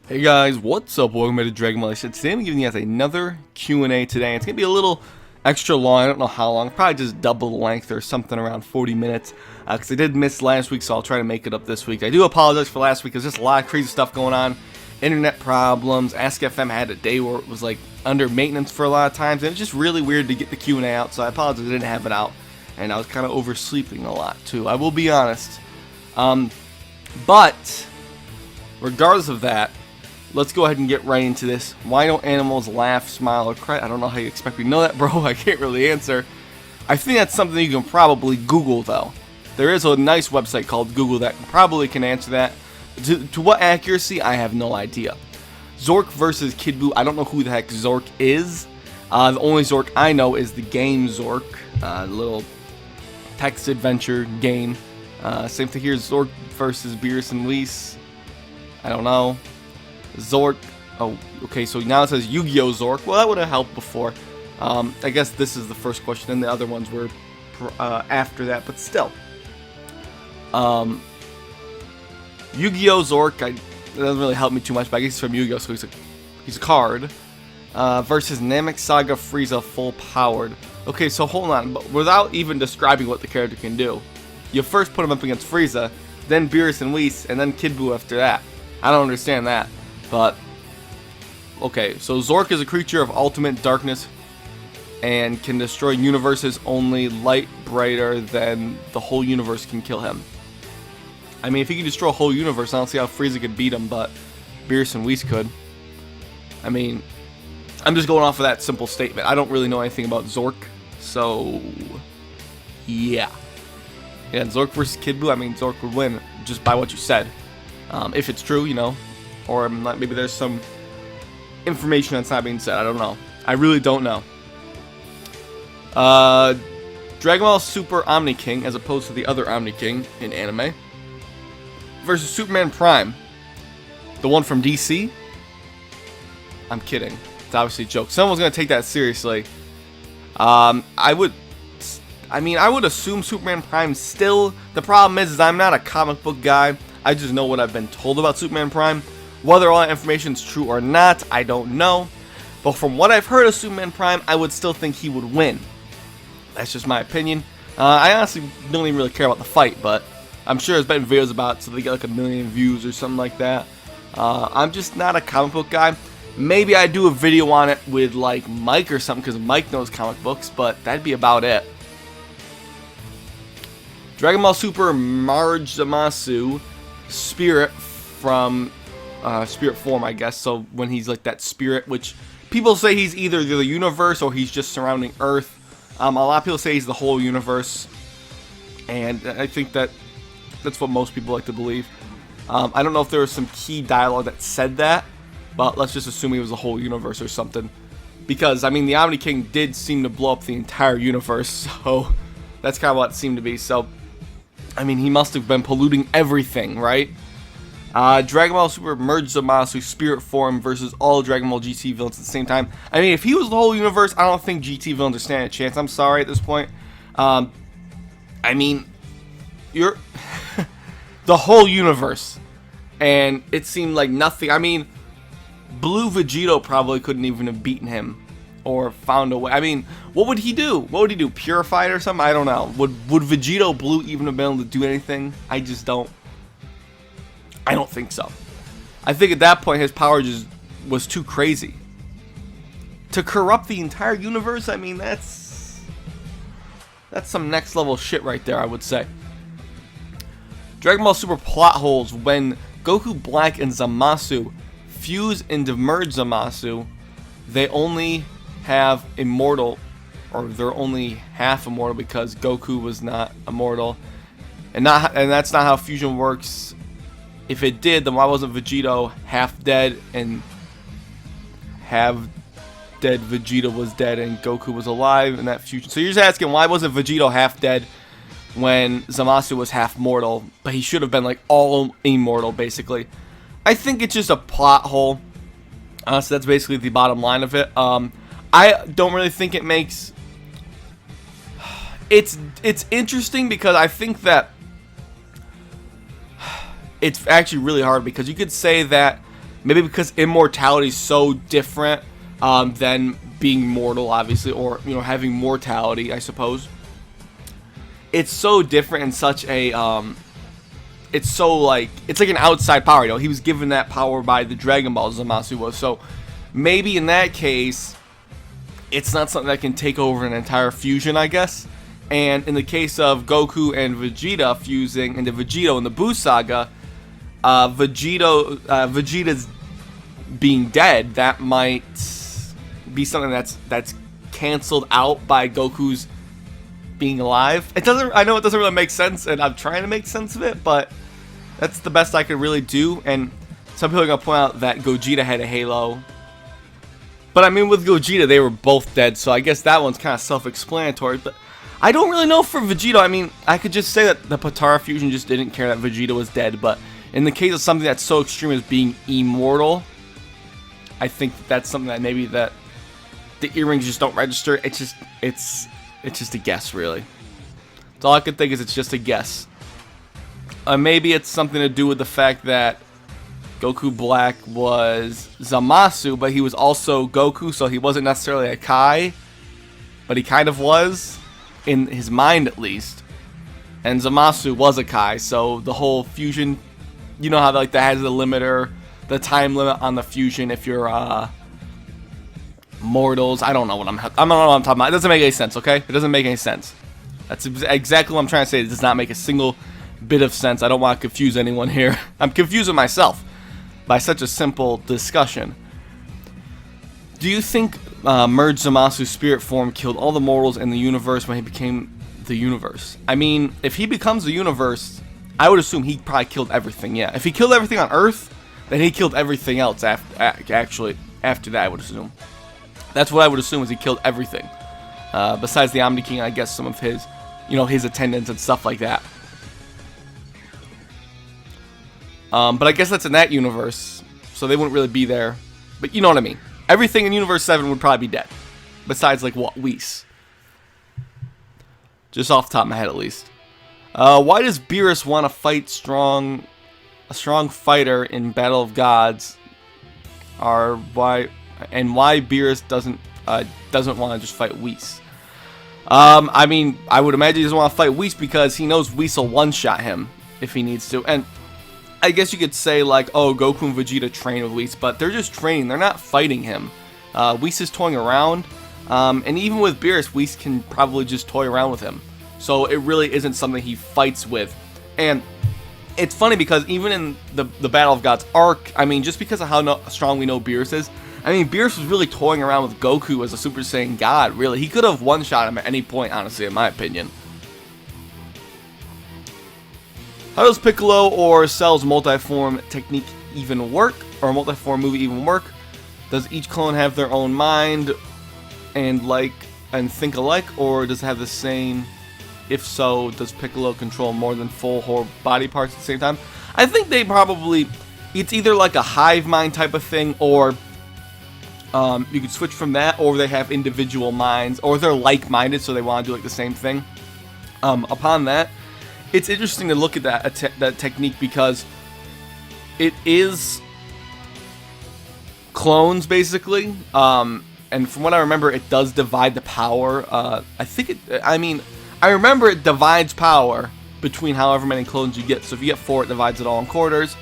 Hey guys, what's up? Welcome back to Dragon Ball. Today I'm giving you guys another Q&A today. It's going to be a little extra long. I don't know how long. Probably just double the length or something around 40 minutes. Because I did miss last week, so I'll try to make it up this week. I do apologize for last week. There's just a lot of crazy stuff going on. Internet problems. Ask FM had a day where it was like under maintenance for a lot of times. And it's just really weird to get the Q&A out. So I apologize I didn't have it out. And I was kind of oversleeping a lot too. I will be honest. But regardless of that, let's go ahead and get right into this. Why don't animals laugh, smile, or cry? I don't know how you expect me to know that, bro. I can't really answer. I think that's something you can probably Google, though. There is a nice website called Google that probably can answer that. To what accuracy, I have no idea. Zork versus Kid Buu. I don't know who the heck Zork is. The only Zork I know is the game Zork. The little text adventure game. Same thing here, Zork versus Beerus and Whis. I don't know. Zork. Oh, okay, so now it says Yu-Gi-Oh! Zork. Well, that would have helped before. I guess this is the first question, and the other ones were after that, but still. Yu-Gi-Oh! Zork, it doesn't really help me too much, but I guess he's from Yu-Gi-Oh! So he's a card. Versus Namek Saga Frieza Full Powered. Okay, so hold on, but without even describing what the character can do, you first put him up against Frieza, then Beerus and Whis, and then Kid Buu after that. I don't understand that. But, okay, so Zork is a creature of ultimate darkness and can destroy universes. Only light brighter than the whole universe can kill him. I mean, if he can destroy a whole universe, I don't see how Frieza could beat him, but Beerus and Whis could. I mean, I'm just going off of that simple statement. I don't really know anything about Zork, so yeah. Yeah, Zork versus Kid Buu, I mean, Zork would win just by what you said. If it's true, you know. Or maybe there's some information that's not being said. I don't know. I really don't know. Dragon Ball Super Omni King, as opposed to the other Omni King in anime, versus Superman Prime, the one from DC. I'm kidding. It's obviously a joke. Someone's gonna take that seriously. I would assume Superman Prime still. The problem is I'm not a comic book guy. I just know what I've been told about Superman Prime. Whether all that information is true or not, I don't know. But from what I've heard of Superman Prime, I would still think he would win. That's just my opinion. I honestly don't even really care about the fight, but I'm sure there's been videos about it, so they get like 1 million views or something like that. I'm just not a comic book guy. Maybe I do a video on it with like Mike or something, because Mike knows comic books, but that'd be about it. Dragon Ball Super Marge Zamasu Spirit from spirit form, I guess. So when he's like that spirit, which people say he's either the universe or he's just surrounding Earth. A lot of people say he's the whole universe, and I think that's what most people like to believe. I don't know if there was some key dialogue that said that, but let's just assume he was the whole universe or something. Because I mean, the Omni King did seem to blow up the entire universe, so that's kind of what it seemed to be. So I mean, he must have been polluting everything, right? Dragon Ball Super Merge Zamasu Spirit Form versus all Dragon Ball GT villains at the same time. I mean, if he was the whole universe, I don't think GT villains are standing a chance. I'm sorry at this point. I mean, you're the whole universe, and it seemed like nothing. I mean, Blue Vegito probably couldn't even have beaten him or found a way. I mean, what would he do? What would he do? Purify it or something? I don't know. Would Vegito Blue even have been able to do anything? I just don't. I don't think so. I think at that point his power just was too crazy. To corrupt the entire universe, I mean, that's some next level shit right there, I would say. Dragon Ball Super plot holes. When Goku Black and Zamasu fuse into Merge Zamasu, they only have immortal, or they're only half immortal because Goku was not immortal, and that's not how fusion works. If it did, then why wasn't Vegito half dead and half dead Vegeta was dead and Goku was alive in that fusion? So you're just asking, why wasn't Vegito half dead when Zamasu was half mortal, but he should have been like all immortal basically? I think it's just a plot hole. So that's basically the bottom line of it. I don't really think it makes. It's interesting because I think that it's actually really hard, because you could say that Maybe because immortality is so different than being mortal, obviously, or having mortality, I suppose. It's so different in such a it's so like an outside power. He was given that power by the Dragon Ball, Zamasu was. So maybe in that case, it's not something that can take over an entire fusion, I guess. And in the case of Goku and Vegeta fusing into Vegito in the Buu Saga, Vegeta's being dead, that might be something that's canceled out by Goku's being alive. I know it doesn't really make sense, and I'm trying to make sense of it, but that's the best I could really do. And some people are gonna point out that Gogeta had a halo, but I mean, with Gogeta they were both dead, so I guess that one's kind of self-explanatory. But I don't really know for Vegito. I mean, I could just say that the Potara fusion just didn't care that Vegeta was dead, but in the case of something that's so extreme as being immortal, I think that's something that maybe that the earrings just don't register. It's just a guess, really. That's all I can think is it's just a guess. Maybe it's something to do with the fact that Goku Black was Zamasu, but he was also Goku, so he wasn't necessarily a Kai, but he kind of was, in his mind at least. And Zamasu was a Kai, so the whole fusion, you know how like that has the limiter, the time limit on the fusion if you're mortals. I don't know what I'm talking about. It doesn't make any sense, okay? It doesn't make any sense. That's exactly what I'm trying to say. It does not make a single bit of sense. I don't want to confuse anyone here. I'm confusing myself by such a simple discussion. Do you think merged Zamasu's spirit form killed all the mortals in the universe when he became the universe? I mean, if he becomes the universe, I would assume he probably killed everything, yeah. If he killed everything on Earth, then he killed everything else actually after that, I would assume. That's what I would assume, is he killed everything. Besides the Omni King, I guess some of his, his attendants and stuff like that. But I guess that's in that universe, so they wouldn't really be there. But you know what I mean. Everything in Universe 7 would probably be dead. Besides, like, what? Whis. Just off the top of my head, at least. Why does Beerus want to fight a strong fighter in Battle of Gods? Why Beerus doesn't want to just fight Whis? I mean, I would imagine he doesn't want to fight Whis because he knows Whis will one-shot him if he needs to. And I guess you could say, like, oh, Goku and Vegeta train with Whis, but they're just training. They're not fighting him. Whis is toying around, and even with Beerus, Whis can probably just toy around with him. So it really isn't something he fights with. And it's funny because even in the Battle of Gods arc, I mean, just because of how strong we know Beerus is, I mean, Beerus was really toying around with Goku as a Super Saiyan God, really. He could have one-shot him at any point, honestly, in my opinion. How does Piccolo or Cell's multi-form technique even work? Or multi-form movie even work? Does each clone have their own mind and think alike? Or does it have the same? If so, does Piccolo control more than full whole body parts at the same time? I think they probably... It's either like a hive mind type of thing, or... you could switch from that, or they have individual minds, or they're like-minded, so they want to do like the same thing. Upon that, it's interesting to look at that technique because it is clones basically, and from what I remember, it does divide the power. I remember it divides power between however many clones you get. So if you get 4, it divides it all in quarters.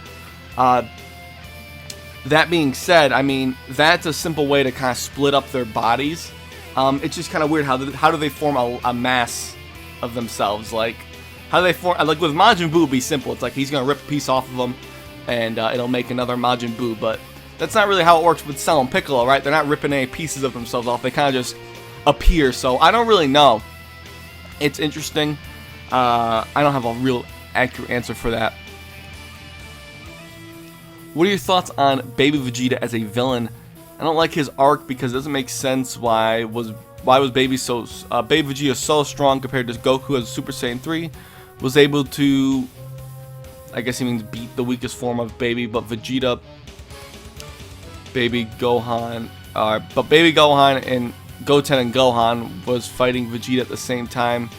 That being said, I mean, that's a simple way to kind of split up their bodies. It's just kind of weird, how do they form a mass of themselves? Like, how do they form, like with Majin Buu, it'd be simple. It's like he's going to rip a piece off of them, and it'll make another Majin Buu. But that's not really how it works with Cell and Piccolo, right? They're not ripping any pieces of themselves off. They kind of just appear. So I don't really know. It's interesting. I don't have a real accurate answer for that. What are your thoughts on Baby Vegeta as a villain? I don't like his arc because it doesn't make sense. Why was Baby Vegeta so strong compared to Goku as a Super Saiyan 3? Was able to, I guess he means beat the weakest form of Baby, but Vegeta, Baby Gohan and Goten and Gohan was fighting Vegeta at the same time,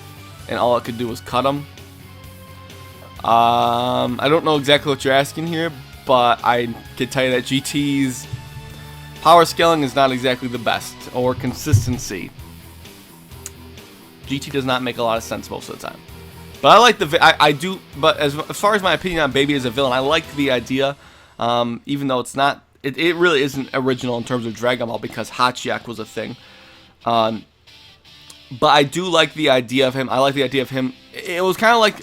and all it could do was cut him. I don't know exactly what you're asking here, but I can tell you that GT's power scaling is not exactly the best, or consistency. GT does not make a lot of sense most of the time. But I like I do. But as far as my opinion on Baby as a villain, I like the idea, even though it's not. It really isn't original in terms of Dragon Ball because Hachiyak was a thing. But I do like the idea of him. I like the idea of him. It was kind of like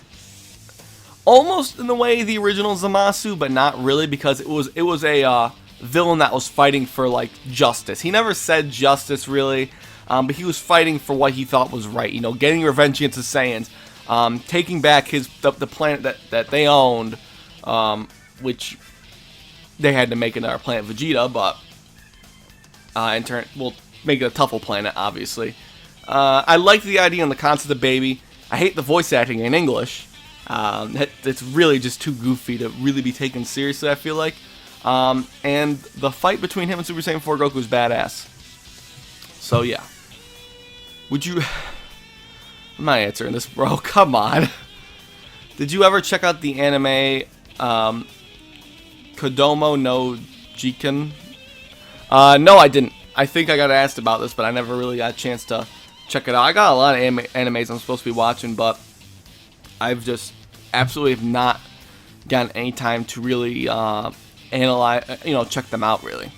almost in the way the original Zamasu, but not really, because it was a villain that was fighting for like justice. He never said justice really, but he was fighting for what he thought was right. You know, getting revenge against the Saiyans, taking back the planet that they owned, which they had to make another planet Vegeta, but in turn, we'll make it a tougher planet, obviously. I like the idea and the concept of Baby. I hate the voice acting in English. It's really just too goofy to really be taken seriously, I feel like. And the fight between him and Super Saiyan 4 Goku is badass. So, yeah. Would you... I'm not answering this, bro. Come on. Did you ever check out the anime, Kodomo no Jiken? No, I didn't. I think I got asked about this, but I never really got a chance to check it out. I got a lot of animes I'm supposed to be watching, but I've just absolutely have not gotten any time to really analyze, check them out, really.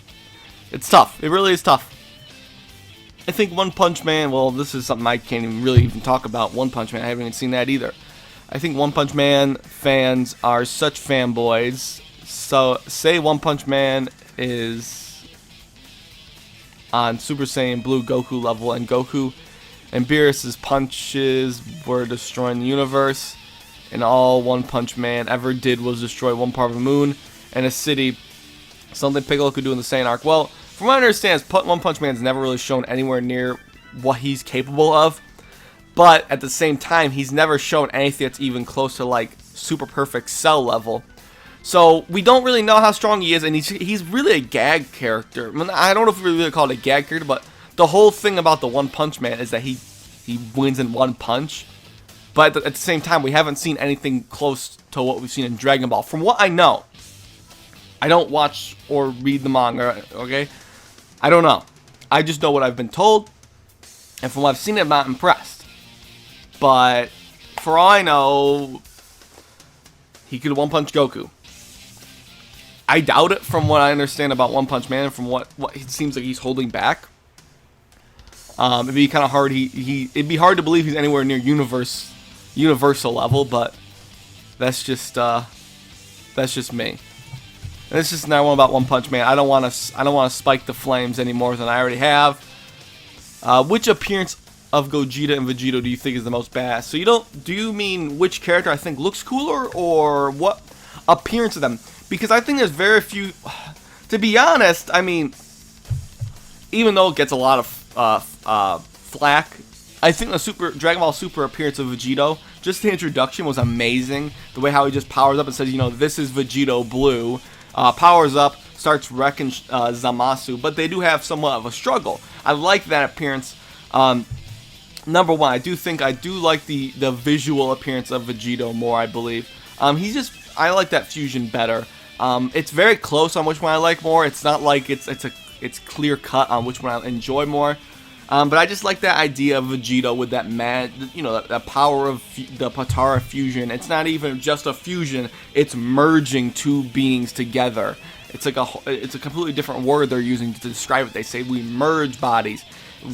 It's tough. It really is tough. I think One Punch Man, well, this is something I can't even talk about. One Punch Man, I haven't even seen that either. I think One Punch Man fans are such fanboys. So, say One Punch Man is on Super Saiyan Blue Goku level, and Goku and Beerus' punches were destroying the universe, and all One Punch Man ever did was destroy one part of the moon and a city. Something Piccolo could do in the Saiyan arc. Well, from what I understand, One Punch Man's never really shown anywhere near what he's capable of. But at the same time, he's never shown anything that's even close to like super perfect Cell level. So we don't really know how strong he is, and he's really a gag character. I mean, I don't know if we really call it a gag character, but the whole thing about the One Punch Man is that he wins in one punch. But at the same time, we haven't seen anything close to what we've seen in Dragon Ball. From what I know, I don't watch or read the manga, okay? I don't know. I just know what I've been told, and from what I've seen, I'm not impressed. But for all I know, he could one-punch Goku. I doubt it from what I understand about One Punch Man and from what it seems like he's holding back. It'd be kind of hard. It'd be hard to believe he's anywhere near universal level, but that's just me. And it's just another one about One Punch Man. I don't want to spike the flames any more than I already have. Which appearance of Gogeta and Vegito do you think is the most badass? So do you mean which character I think looks cooler, or what appearance of them? Because I think there's very few. To be honest, I mean, even though it gets a lot of flack, I think the Dragon Ball Super appearance of Vegito, just the introduction was amazing. The way how he just powers up and says, this is Vegito Blue, powers up, starts wrecking Zamasu, but they do have somewhat of a struggle. I like that appearance. Number one, I do like the visual appearance of Vegito more, I believe. I like that fusion better. It's very close on which one I like more. It's not like it's clear cut on which one I enjoy more. But I just like that idea of Vegito with that that power of the Patara fusion. It's not even just a fusion; it's merging two beings together. It's a completely different word they're using to describe it. They say we merge bodies,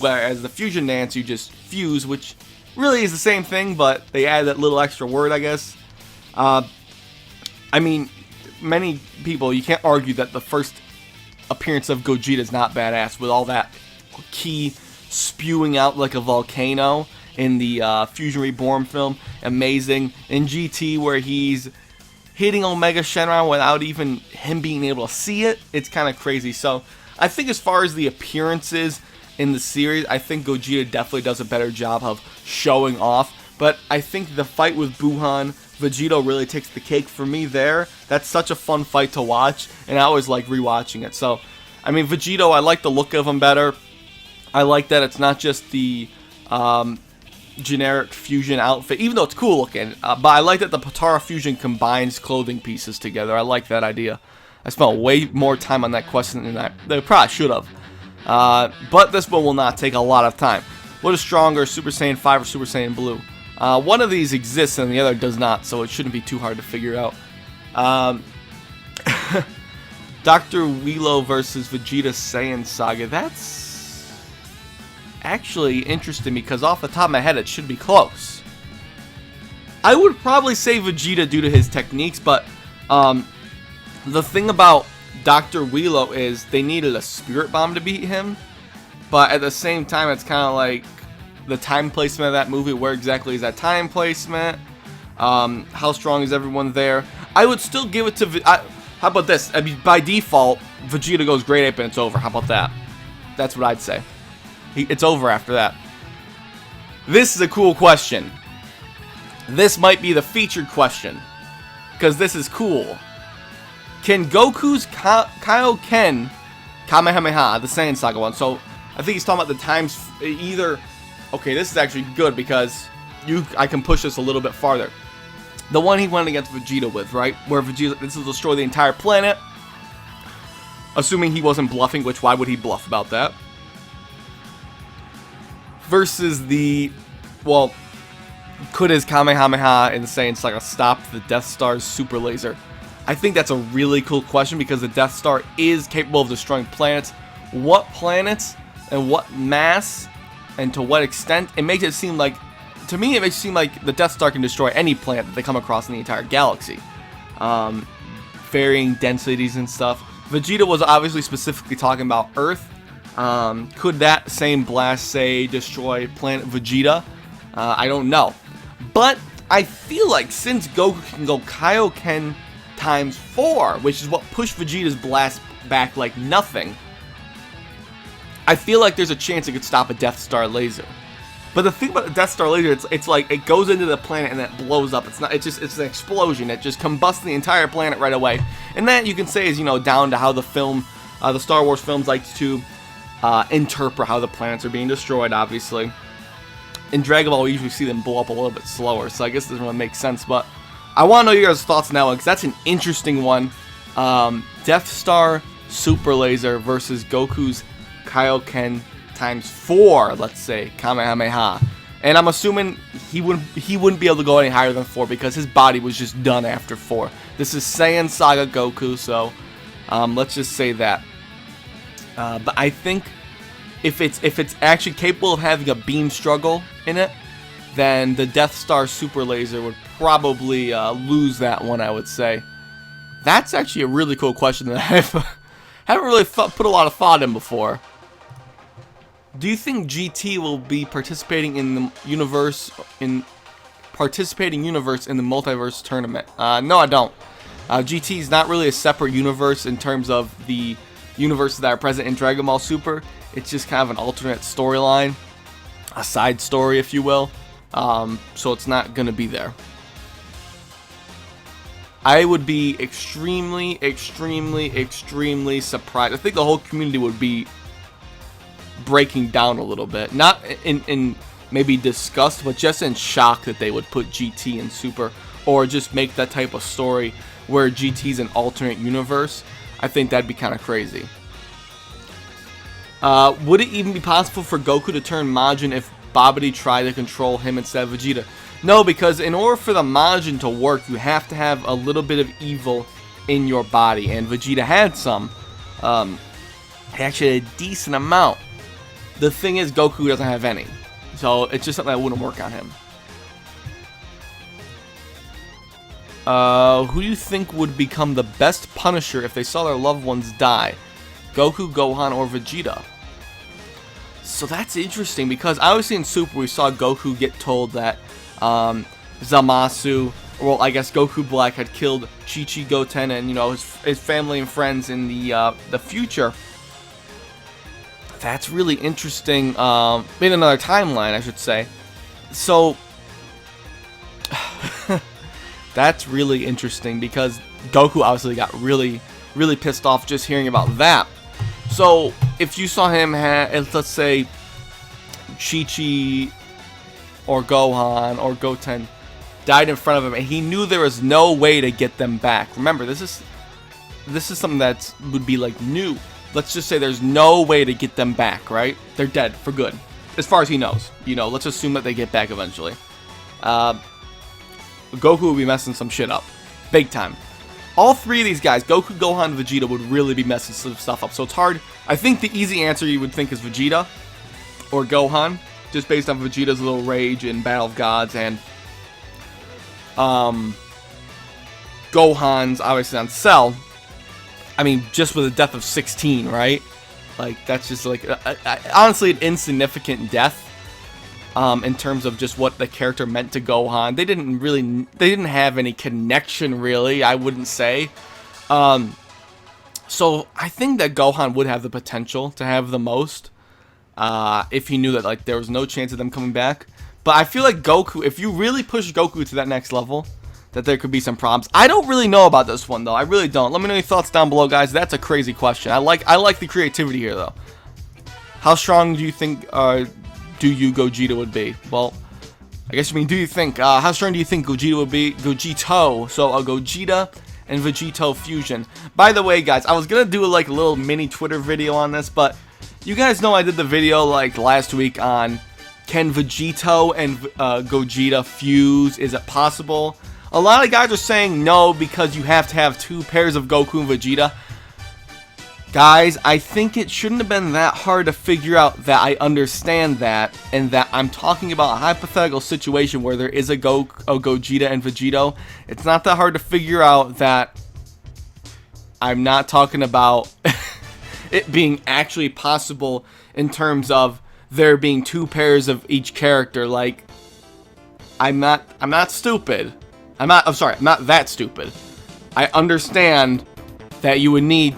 whereas the fusion dance you just fuse, which really is the same thing, but they add that little extra word, I guess. I mean, many people, you can't argue that the first appearance of Gogeta is not badass with all that ki spewing out like a volcano in the Fusion Reborn film. Amazing. In GT, where he's hitting Omega Shenron without even him being able to see it, it's kind of crazy. So I think as far as the appearances in the series, I think Gogeta definitely does a better job of showing off. But I think the fight with Buhan, Vegito really takes the cake for me there. That's such a fun fight to watch, and I always like rewatching it. So, I mean, Vegito, I like the look of him better. I like that it's not just the, generic fusion outfit, even though it's cool looking. But I like that the Potara fusion combines clothing pieces together. I like that idea. I spent way more time on that question than I probably should have. But this one will not take a lot of time. What is stronger, Super Saiyan 5 or Super Saiyan Blue? One of these exists and the other does not, so it shouldn't be too hard to figure out. Dr. Wheelo versus Vegeta Saiyan Saga. That's actually interesting because off the top of my head, it should be close. I would probably say Vegeta due to his techniques, but the thing about Dr. Wheelo is they needed a spirit bomb to beat him, but at the same time, it's kind of like the time placement of that movie. Where exactly is that time placement? How strong is everyone there? I would still give it to... how about this? I mean, by default, Vegeta goes Great Ape and it's over. How about that? That's what I'd say. It's over after that. This is a cool question. This might be the featured question, because this is cool. Can Goku's Kaioken, Kamehameha, the Saiyan Saga one, so I think he's talking about the times either... Okay, this is actually good because I can push this a little bit farther. The one he went against Vegeta with, right? Where Vegeta, this will destroy the entire planet. Assuming he wasn't bluffing, which why would he bluff about that? Versus the, well, could his Kamehameha in the Saiyan Saga stop the Death Star's Superlaser? I think that's a really cool question because the Death Star is capable of destroying planets. What planets and what mass and to what extent? It makes it seem like, to me, it makes it seem like the Death Star can destroy any planet that they come across in the entire galaxy. Varying densities and stuff. Vegeta was obviously specifically talking about Earth. Could that same blast, say, destroy planet Vegeta? I don't know. But I feel like since Goku can go Kaioken times 4, which is what pushed Vegeta's blast back like nothing, I feel like there's a chance it could stop a Death Star laser. But the thing about the Death Star laser, it's like it goes into the planet and it blows up. It's an explosion. It just combusts the entire planet right away. And that you can say is, you know, down to how the film, the Star Wars films like to interpret how the planets are being destroyed, obviously. In Dragon Ball, we usually see them blow up a little bit slower, so I guess it doesn't really make sense. But I want to know your guys' thoughts on that one, because that's an interesting one. Death Star Superlaser versus Goku's Kaioken times 4, let's say, Kamehameha. And I'm assuming he wouldn't be able to go any higher than 4 because his body was just done after 4. This is Saiyan Saga Goku, so let's just say that. But I think if it's actually capable of having a beam struggle in it, then the Death Star Superlaser would probably lose that one, I would say. That's actually a really cool question that I haven't really put a lot of thought in before. Do you think GT will be participating in the universe in the multiverse tournament? No, I don't. GT is not really a separate universe in terms of the universes that are present in Dragon Ball Super. It's just kind of an alternate storyline, a side story, if you will. So it's not gonna be there. I would be extremely, extremely, extremely surprised. I think the whole community would be breaking down a little bit, not in maybe disgust, but just in shock that they would put GT in Super, or just make that type of story where GT's an alternate universe. I think that'd be kind of crazy. Would it even be possible for Goku to turn Majin if Babidi tried to control him instead of Vegeta? No, because in order for the Majin to work, you have to have a little bit of evil in your body, and Vegeta had some. Actually, a decent amount. The thing is, Goku doesn't have any. So it's just something that wouldn't work on him. Who do you think would become the best Punisher if they saw their loved ones die? Goku, Gohan, or Vegeta? So that's interesting because obviously in Super we saw Goku get told that Zamasu, well, I guess Goku Black had killed Chi-Chi, Goten, and, you know, his family and friends in the future. That's really interesting. In another timeline, I should say. So that's really interesting because Goku obviously got really, really pissed off just hearing about that. So if you saw him, let's say Chi-Chi or Gohan or Goten died in front of him, and he knew there was no way to get them back. Remember, this is something that would be like new. Let's just say there's no way to get them back, right? They're dead for good, as far as he knows. You know, let's assume that they get back eventually. Goku would be messing some shit up, big time. All three of these guys, Goku, Gohan, and Vegeta, would really be messing some stuff up. So it's hard. I think the easy answer you would think is Vegeta or Gohan, just based on Vegeta's little rage in Battle of Gods, and Gohan's obviously on Cell. I mean, just with a death of 16, right? Like, that's just like, honestly, an insignificant death in terms of just what the character meant to Gohan. They didn't have any connection, really, I wouldn't say. So I think that Gohan would have the potential to have the most if he knew that, like, there was no chance of them coming back. But I feel like Goku, if you really push Goku to that next level, that there could be some problems. I don't really know about this one, though. I really don't. Let me know your thoughts down below, guys. That's a crazy question. I like the creativity here, though. How strong do you think do you Gogeta would be? Well, I guess you mean do you think? How strong do you think Gogeta would be? Gogito. So a Gogeta and Vegito fusion. By the way, guys, I was gonna do like a little mini Twitter video on this, but you guys know I did the video like last week on can Vegito and Gogeta fuse? Is it possible? A lot of guys are saying no because you have to have 2 pairs of Goku and Vegeta. Guys, I think it shouldn't have been that hard to figure out that I understand that, and that I'm talking about a hypothetical situation where there is a Gogeta and Vegito. It's not that hard to figure out that I'm not talking about it being actually possible in terms of there being 2 pairs of each character. Like, I'm not stupid. I'm not that stupid. I understand that you would need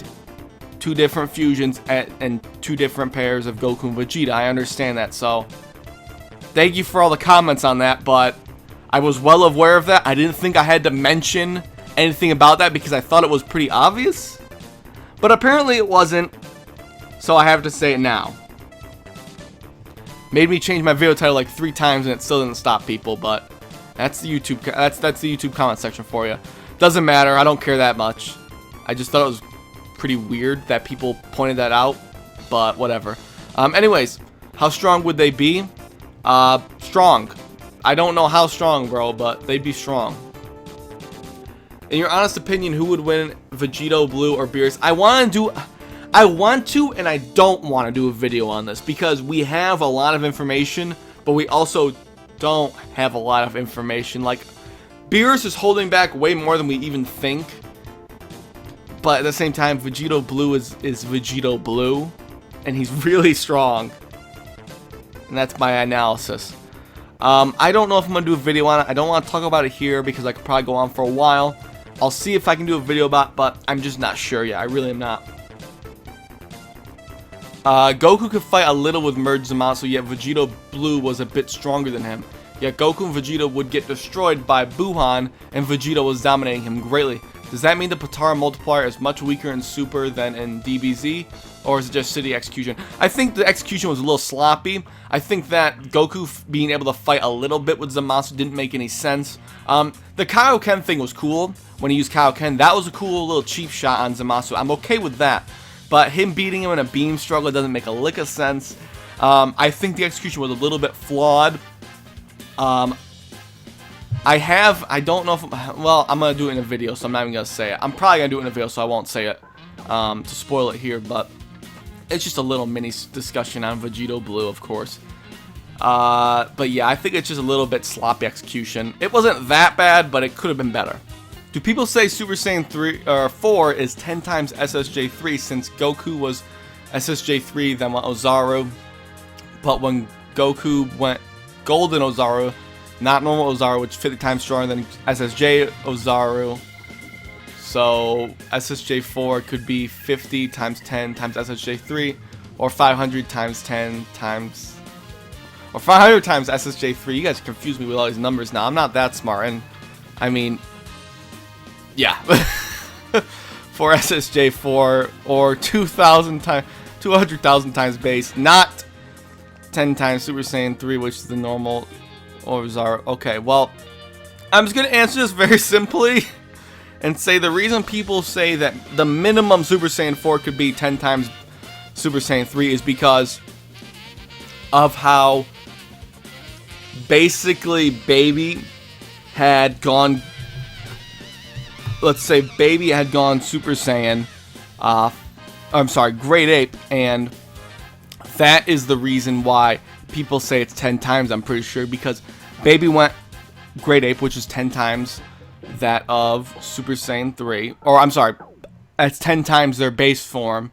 2 different fusions and 2 different pairs of Goku and Vegeta. I understand that, so thank you for all the comments on that, but I was well aware of that. I didn't think I had to mention anything about that because I thought it was pretty obvious, but apparently it wasn't, so I have to say it now. Made me change my video title like 3 times and it still didn't stop people, but that's the YouTube that's the YouTube comment section for you. Doesn't matter. I don't care that much. I just thought it was pretty weird that people pointed that out, but whatever. Anyways, how strong would they be? Strong. I don't know how strong, bro, but they'd be strong. In your honest opinion, who would win, Vegito, Blue, or Beerus? I want to and I don't want to do a video on this because we have a lot of information, but we also don't have a lot of information. Like, Beerus is holding back way more than we even think, but at the same time, Vegito Blue is Vegito Blue, and he's really strong, and that's my analysis. I don't know if I'm gonna do a video on it. I don't want to talk about it here because I could probably go on for a while. I'll see if I can do a video about it, but I'm just not sure yet. I really am not. Goku could fight a little with merged Zamasu, yet Vegito Blue was a bit stronger than him. Yet Goku and Vegeta would get destroyed by Buhan, and Vegeta was dominating him greatly. Does that mean the Potara multiplier is much weaker in Super than in DBZ? Or is it just city execution? I think the execution was a little sloppy. I think that Goku being able to fight a little bit with Zamasu didn't make any sense. The Kaioken thing was cool. When he used Kaioken, that was a cool little cheap shot on Zamasu. I'm okay with that. But him beating him in a beam struggle doesn't make a lick of sense. I think the execution was a little bit flawed. I don't know if, well, I'm going to do it in a video, so I'm not even going to say it. I'm probably going to do it in a video, so I won't say it to spoil it here, but it's just a little mini discussion on Vegito Blue, of course. But yeah, I think it's just a little bit sloppy execution. It wasn't that bad, but it could have been better. Do people say Super Saiyan 3 or 4 is 10 times SSJ3 since Goku was SSJ3 then went Ozaru, but when Goku went Golden Ozaru, not normal Ozaru, which is 50 times stronger than SSJ Ozaru. So SSJ4 could be 50 times 10 times SSJ3, or 500 times 10 times, or 500 times SSJ3. You guys confuse me with all these numbers now. I'm not that smart, and I mean, yeah. For SSJ4, or 2,000 times, 200,000 times base, not 10 times Super Saiyan 3, which is the normal, or Zara. Okay, well, I'm just gonna answer this very simply and say the reason people say that the minimum Super Saiyan 4 could be 10 times Super Saiyan 3 is because of how basically Baby had gone, let's say Baby had gone Super Saiyan, I'm sorry, Great Ape, and that is the reason why people say it's 10 times, I'm pretty sure, because Baby went Great Ape, which is 10 times that of Super Saiyan 3, or I'm sorry, that's 10 times their base form.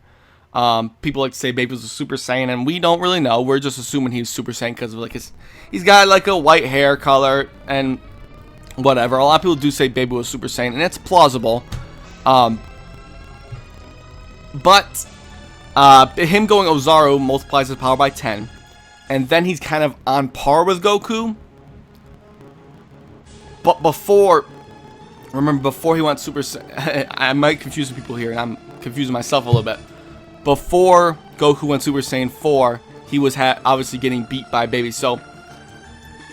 People like to say Baby was a Super Saiyan, and we don't really know. We're just assuming he's Super Saiyan because of like he's got like a white hair color and whatever. A lot of people do say Baby was Super Saiyan, and it's plausible. But him going Ozaru multiplies his power by 10, and then he's kind of on par with Goku. But remember before he went Super Saiyan, I might confuse people here, and I'm confusing myself a little bit. Before Goku went Super Saiyan 4, he was obviously getting beat by Baby, so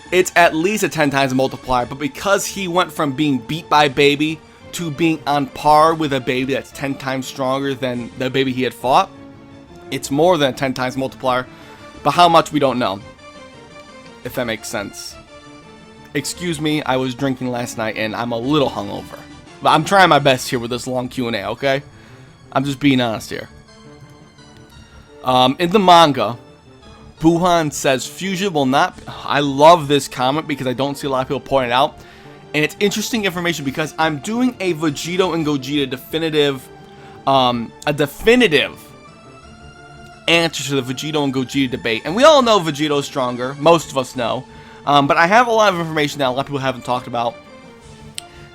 it's at least a 10 times multiplier. But because he went from being beat by Baby to being on par with a Baby that's 10 times stronger than the Baby he had fought, it's more than a 10 times multiplier. But how much, we don't know, if that makes sense. Excuse me, I was drinking last night and I'm a little hungover. But I'm trying my best here with this long Q&A, okay? I'm just being honest here. In the manga, Buhan says fusion will not... I love this comment because I don't see a lot of people point it out. And it's interesting information because I'm doing a Vegito and Gogeta definitive... a definitive answer to the Vegito and Gogeta debate. And we all know Vegito's stronger. Most of us know. But I have a lot of information that a lot of people haven't talked about.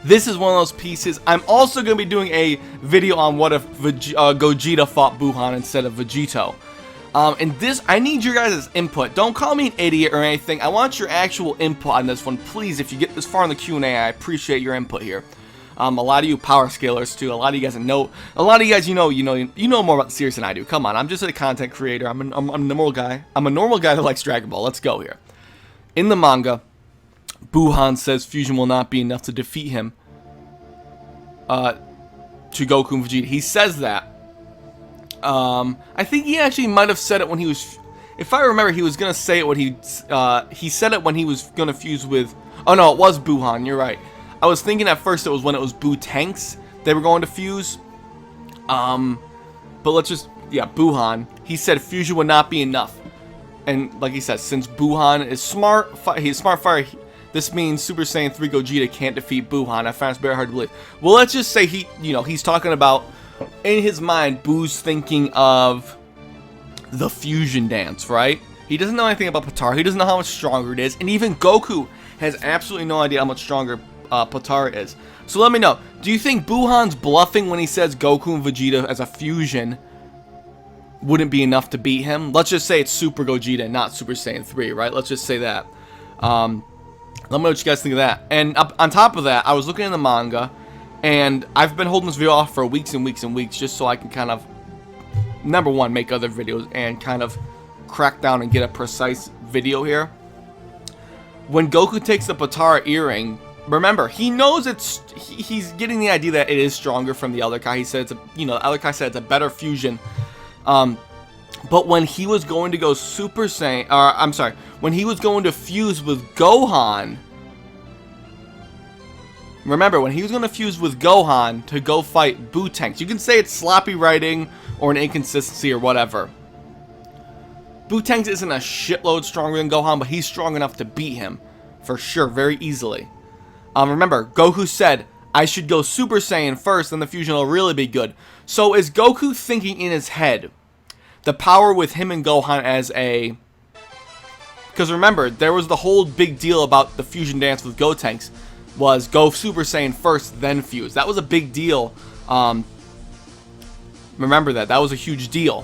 This is one of those pieces. I'm also going to be doing a video on what if Gogeta fought Buhan instead of Vegito. And this, I need your guys' input. Don't call me an idiot or anything. I want your actual input on this one. Please, if you get this far in the Q&A, I appreciate your input here. A lot of you power scalers too. A lot of you guys know. A lot of you guys, you know more about the series than I do. Come on, I'm just a content creator. I'm a normal guy. I'm a normal guy that likes Dragon Ball. Let's go here. In the manga, Buhan says fusion will not be enough to defeat him. To Goku and Vegeta. He says that. I think he actually might have said it when he was... If I remember, he was going to say it when he said it when he was going to fuse with... Oh no, it was Buhan, you're right. I was thinking at first it was when it was Buu Tanks they were going to fuse. But let's just... Yeah, Buhan. He said fusion would not be enough. And like he says, since Buhan is smart, he's smart fire, this means Super Saiyan 3 Gogeta can't defeat Buhan. I find it's very hard to believe. Well, let's just say he's talking about, in his mind, Buu's thinking of the fusion dance, right? He doesn't know anything about Potara. He doesn't know how much stronger it is. And even Goku has absolutely no idea how much stronger Potara is. So let me know. Do you think Buhan's bluffing when he says Goku and Vegeta as a fusion wouldn't be enough to beat him? Let's just say it's Super Gogeta and not Super Saiyan 3, right? Let's just say that. Let me know what you guys think of that. And on top of that, I was looking in the manga, and I've been holding this video off for weeks and weeks and weeks just so I can kind of, number one, make other videos and kind of crack down and get a precise video here. When Goku takes the Potara earring, remember, he knows he's getting the idea that it is stronger from the other Kai. He said the other Kai said it's a better fusion. But when he was going to go Super Saiyan, I'm sorry, when he was going to fuse with Gohan, remember, when he was going to fuse with Gohan to go fight Buu Tanks, you can say it's sloppy writing or an inconsistency or whatever. Buu Tanks isn't a shitload stronger than Gohan, but he's strong enough to beat him, for sure, very easily. Remember, Goku said, I should go Super Saiyan first, then the fusion will really be good. So is Goku thinking in his head the power with him and Gohan as a... Because remember, there was the whole big deal about the fusion dance with Gotenks, was go Super Saiyan first, then fuse. That was a big deal. Remember that. That was a huge deal.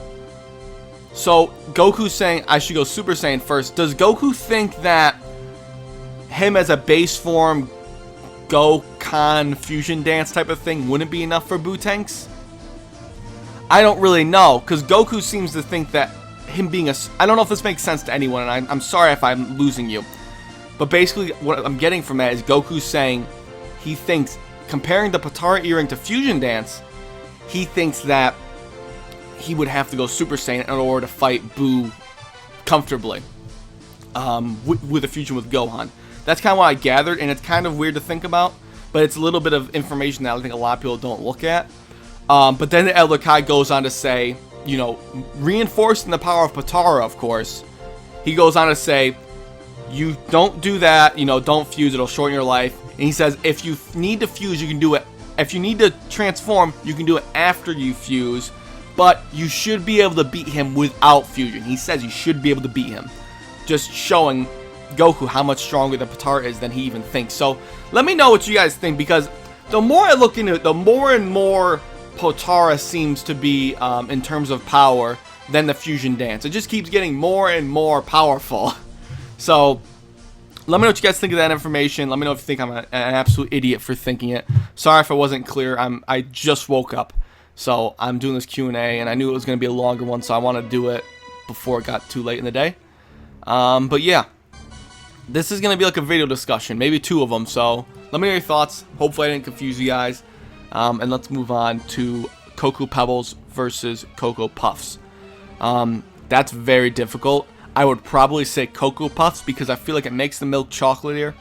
So Goku's saying, I should go Super Saiyan first. Does Goku think that him as a base form Gokan fusion dance type of thing wouldn't be enough for Buu Tanks? I don't really know, because Goku seems to think that him being I don't know if this makes sense to anyone, and I'm sorry if I'm losing you. But basically, what I'm getting from that is Goku saying he thinks, comparing the Potara earring to Fusion Dance, he thinks that he would have to go Super Saiyan in order to fight Buu comfortably with a fusion with Gohan. That's kind of what I gathered, and it's kind of weird to think about, but it's a little bit of information that I think a lot of people don't look at. But then the Elder Kai goes on to say, you know, reinforcing the power of Potara, of course, he goes on to say, you don't do that, you know, don't fuse, it'll shorten your life. And he says, if you need to fuse, you can do it. If you need to transform, you can do it after you fuse, but you should be able to beat him without fusion. He says you should be able to beat him. Just showing Goku how much stronger the Potara is than he even thinks. So let me know what you guys think, because the more I look into it, the more and more Potara seems to be in terms of power than the Fusion Dance. It just keeps getting more and more powerful. So let me know what you guys think of that information. Let me know if you think I'm an absolute idiot for thinking it. Sorry if I wasn't clear. I just woke up, so I'm doing this Q&A, and I knew it was going to be a longer one, so I want to do it before it got too late in the day. But yeah, this is going to be like a video discussion, maybe 2 of them, so let me know your thoughts. Hopefully I didn't confuse you guys. And let's move on to Cocoa Pebbles versus Cocoa Puffs. That's very difficult. I would probably say Cocoa Puffs because I feel like it makes the milk chocolatier,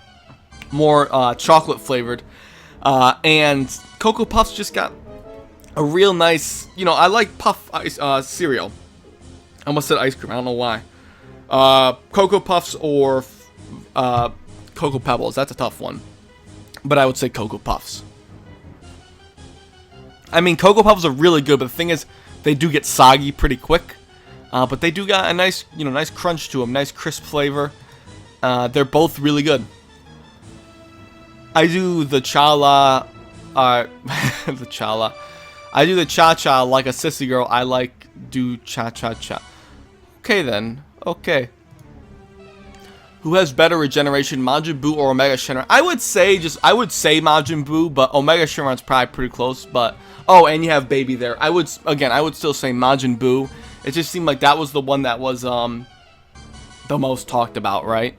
more chocolate flavored. And Cocoa Puffs just got a real nice, you know, I like puff cereal. I almost said ice cream, I don't know why. Cocoa Puffs or Cocoa Pebbles, that's a tough one. But I would say Cocoa Puffs. I mean, Cocoa Puffs are really good, but the thing is, they do get soggy pretty quick. But they do got a nice, you know, nice crunch to them, nice crisp flavor. They're both really good. I do the chala, the chala. I do the cha-cha like a sissy girl. I like do cha-cha-cha. Okay then, okay. Who has better regeneration, Majin Buu or Omega Shenron? I would say Majin Buu, but Omega Shenron's probably pretty close. But oh, and you have Baby there. I would still say Majin Buu. It just seemed like that was the one that was the most talked about, right?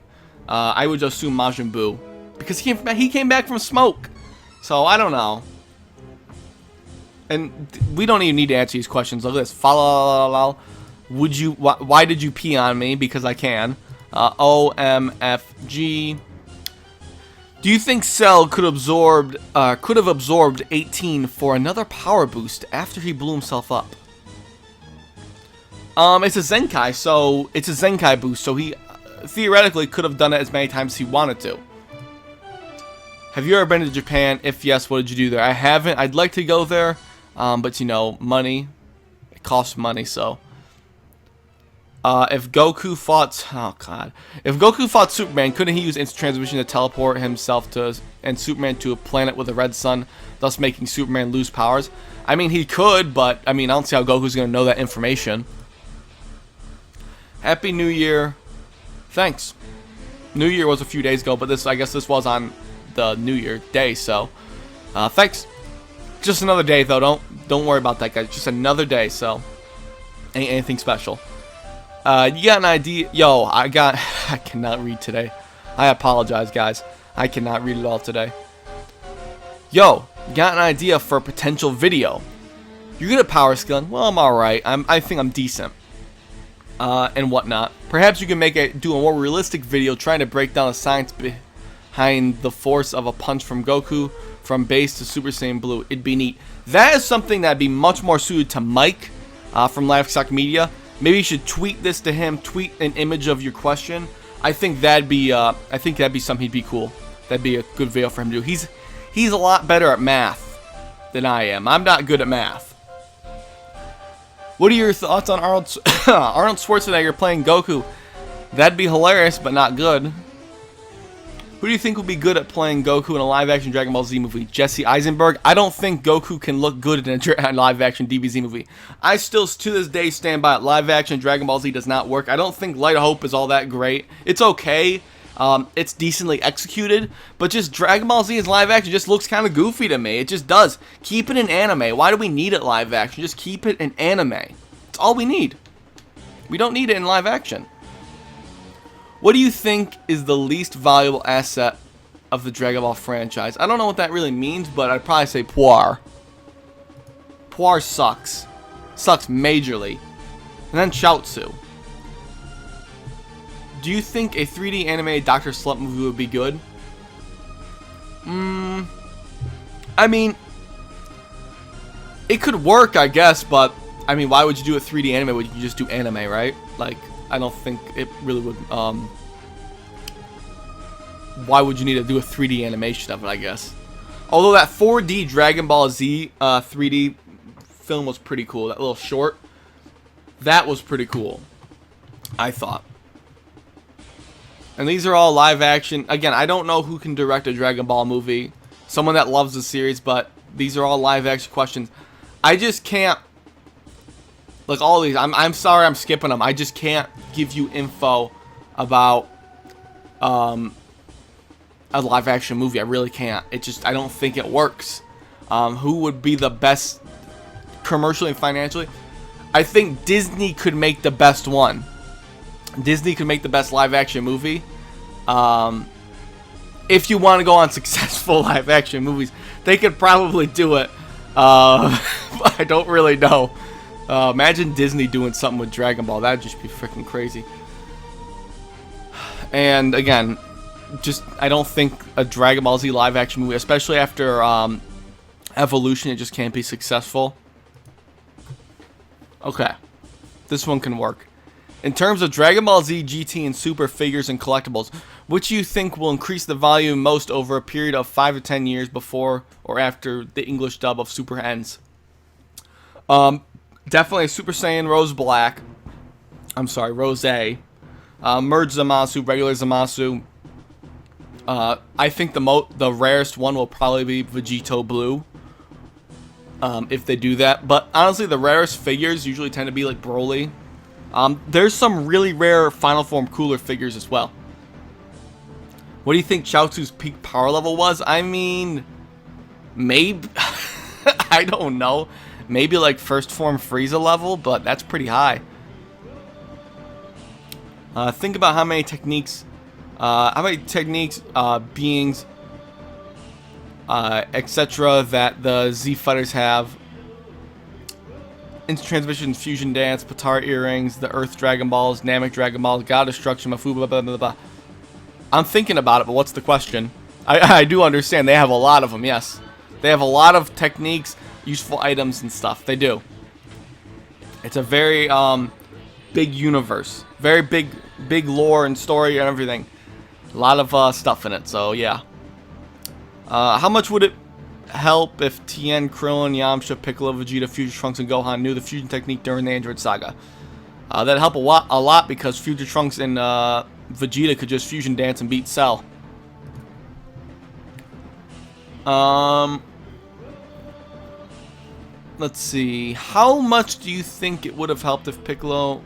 I would just assume Majin Buu because he came back from smoke. So I don't know. And we don't even need to answer these questions. Look at this. Would you? Why did you pee on me? Because I can. OMFG. Do you think Cell could have absorbed 18 for another power boost after he blew himself up? It's a Zenkai, so it's a Zenkai boost, so he theoretically could have done it as many times as he wanted to. Have you ever been to Japan? If yes, what did you do there? I haven't. I'd like to go there, but you know, money. It costs money, so. If Goku fought Superman, couldn't he use instant transmission to teleport himself and Superman to a planet with a red sun, thus making Superman lose powers? I mean, he could, but I mean, I don't see how Goku's gonna know that information. Happy New Year. Thanks. New Year was a few days ago, but I guess this was on the New Year day, so thanks. Just another day though. Don't worry about that, guys. Just another day, so ain't anything special. You got an idea? Yo, I cannot read today. I apologize, guys. I cannot read it all today. Yo, got an idea for a potential video? You're good at power scaling. Well, I'm alright. I think I'm decent. And whatnot. Perhaps you can do a more realistic video trying to break down the science behind the force of a punch from Goku from base to Super Saiyan Blue. It'd be neat. That is something that'd be much more suited to Mike from Livestock Media. Maybe you should tweet this to him. Tweet an image of your question. I think that'd be something he'd be cool. That'd be a good video for him to do. He's a lot better at math than I am. I'm not good at math. What are your thoughts on Arnold Schwarzenegger playing Goku? That'd be hilarious, but not good. Who do you think would be good at playing Goku in a live-action Dragon Ball Z movie? Jesse Eisenberg? I don't think Goku can look good in a live-action DBZ movie. I still, to this day, stand by it. Live-action Dragon Ball Z does not work. I don't think Light of Hope is all that great. It's okay. It's decently executed. But just Dragon Ball Z as live-action just looks kind of goofy to me. It just does. Keep it in anime. Why do we need it live-action? Just keep it in anime. It's all we need. We don't need it in live-action. What do you think is the least valuable asset of the Dragon Ball franchise? I don't know what that really means, but I'd probably say Puar. Puar sucks. Sucks majorly. And then Chaozu. Do you think a 3D animated Dr. Slump movie would be good? I mean, it could work, I guess, but I mean, why would you do a 3D anime when you can just do anime, right? Like, I don't think it really would, why would you need to do a 3D animation of it, I guess? Although that 4D Dragon Ball Z 3D film was pretty cool. That little short, that was pretty cool, I thought. And these are all live action. Again, I don't know who can direct a Dragon Ball movie. Someone that loves the series, but these are all live action questions. I just can't, like all these, I'm sorry I'm skipping them. I just can't give you info about a live action movie. I really can't. It just, I don't think it works. Who would be the best commercially and financially? I think Disney could make the best one. Disney could make the best live action movie. If you want to go on successful live action movies, they could probably do it. I don't really know. Imagine Disney doing something with Dragon Ball. That'd just be freaking crazy. And again, just I don't think a Dragon Ball Z live action movie, especially after Evolution, it just can't be successful. Okay, this one can work. In terms of Dragon Ball Z, GT, and Super figures and collectibles, which you think will increase the value most over a period of 5 to 10 years before or after the English dub of Super ends? Definitely Super Saiyan Rose Black. I'm sorry, Rose A. Merge Zamasu, regular Zamasu. I think the rarest one will probably be Vegito Blue. If they do that. But honestly, the rarest figures usually tend to be like Broly. There's some really rare Final Form Cooler figures as well. What do you think Chaozu's peak power level was? I mean, maybe I don't know. Maybe like first form Frieza level, but that's pretty high. Think about how many techniques, beings, etc. that the Z fighters have. Instant Transmission, Fusion Dance, Potara Earrings, the Earth Dragon Balls, Namek Dragon Balls, God Destruction, Mafu, blah, blah, blah, blah. I'm thinking about it, but what's the question? I do understand. They have a lot of them, yes. They have a lot of techniques, useful items, and stuff. They do. It's a very big universe. Very big lore and story and everything. A lot of stuff in it, so yeah. How much would it help if Tien, Krillin, Yamcha, Piccolo, Vegeta, Future Trunks, and Gohan knew the fusion technique during the Android Saga? That'd help a lot because Future Trunks and Vegeta could just fusion dance and beat Cell. Let's see. How much do you think it would have helped if Piccolo...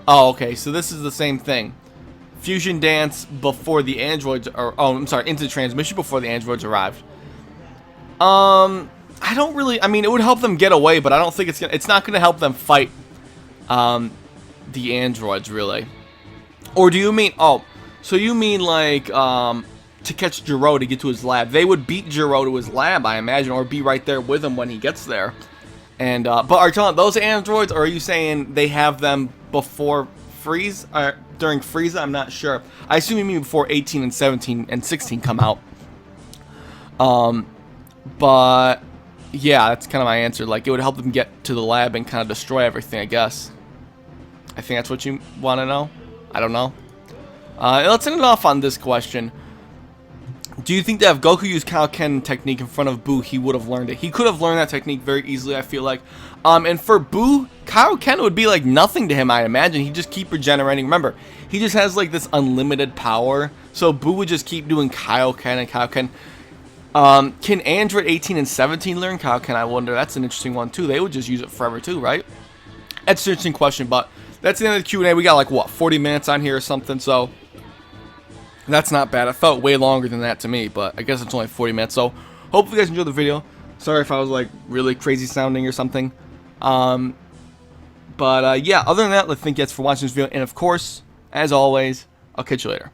Oh, okay, so this is the same thing. Fusion dance before the androids... Oh, I'm sorry, into transmission before the androids arrived. I don't really... I mean, it would help them get away, but I don't think it's not going to help them fight the androids, really. Or do you mean... Oh, so you mean, like, to catch Jiro to get to his lab. They would beat Jiro to his lab, I imagine, or be right there with him when he gets there. And, but are you talking those androids, or are you saying they have them before Frieza? During Frieza? I'm not sure. I assume you mean before 18 and 17 and 16 come out. But yeah, that's kind of my answer. Like, it would help them get to the lab and kind of destroy everything, I guess. I think that's what you want to know. I don't know. Let's end it off on this question. Do you think that if Goku used Kaioken technique in front of Buu, he would have learned it? He could have learned that technique very easily, I feel like. And for Buu, Kaioken would be like nothing to him, I imagine. He'd just keep regenerating. Remember, he just has like this unlimited power. So Buu would just keep doing Kaioken and Kaioken. Can Android 18 and 17 learn Kaioken? I wonder. That's an interesting one, too. They would just use it forever, too, right? That's an interesting question, but that's the end of the Q&A. We got, like, what, 40 minutes on here or something, so that's not bad. It felt way longer than that to me, but I guess it's only 40 minutes, so hopefully you guys enjoyed the video. Sorry if I was, like, really crazy sounding or something. Yeah, other than that, thank you guys for watching this video, and of course, As always, I'll catch you later.